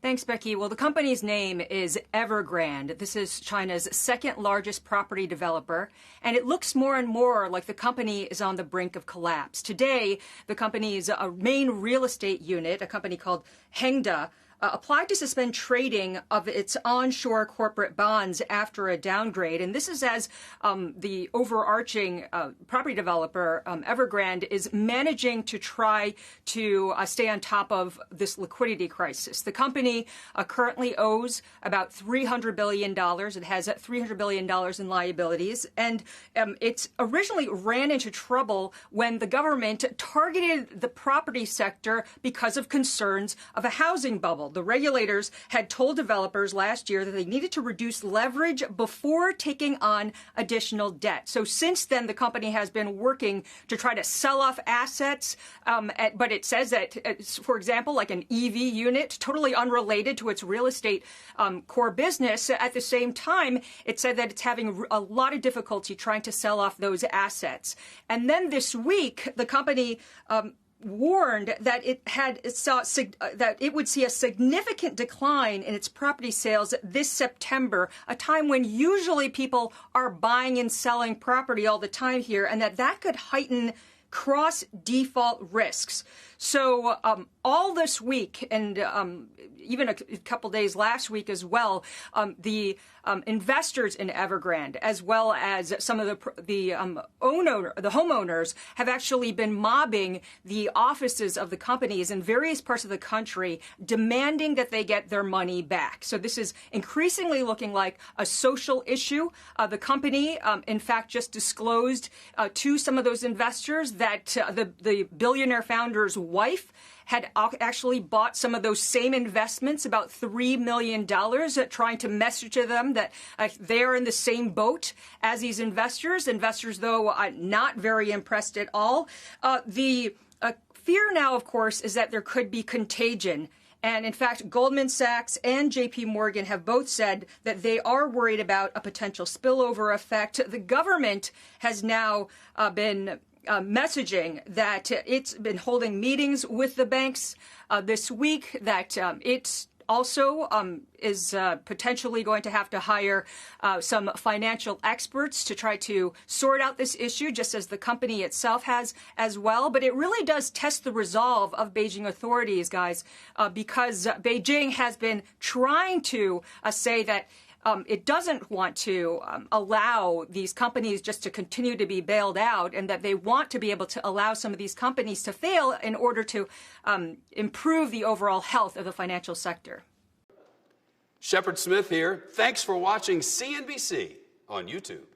Thanks, Becky. Well, the company's name is Evergrande. This is China's second largest property developer, and it looks more and more like the company is on the brink of collapse. Today, the company's main real estate unit, a company called Hengda, applied to suspend trading of its onshore corporate bonds after a downgrade. And this is as the overarching property developer, Evergrande, is managing to try to stay on top of this liquidity crisis. The company currently owes about $300 billion. It has $300 billion in liabilities. And it originally ran into trouble when the government targeted the property sector because of concerns of a housing bubble. The regulators had told developers last year that they needed to reduce leverage before taking on additional debt. So since then, the company has been working to try to sell off assets. But it says that, for example, like an EV unit, totally unrelated to its real estate core business. At the same time, it said that it's having a lot of difficulty trying to sell off those assets. And then this week, the company warned that that it would see a significant decline in its property sales this September, a time when usually people are buying and selling property all the time here, and that could heighten cross-default risks. So all this week, and even a couple days last week as well, the investors in Evergrande, as well as some of the homeowners, have actually been mobbing the offices of the companies in various parts of the country, demanding that they get their money back. So this is increasingly looking like a social issue. The company, in fact, just disclosed to some of those investors that the billionaire founder's wife had actually bought some of those same investments, about $3 million, trying to message to them that they're in the same boat as these investors. Investors, though, not very impressed at all. The fear now, of course, is that there could be contagion. And in fact, Goldman Sachs and JP Morgan have both said that they are worried about a potential spillover effect. The government has now been messaging that it's been holding meetings with the banks this week, that it also is potentially going to have to hire some financial experts to try to sort out this issue, just as the company itself has as well. But it really does test the resolve of Beijing authorities, guys, because Beijing has been trying to say that it doesn't want to allow these companies just to continue to be bailed out, and that they want to be able to allow some of these companies to fail in order to improve the overall health of the financial sector. Shepard Smith here. Thanks for watching CNBC on YouTube.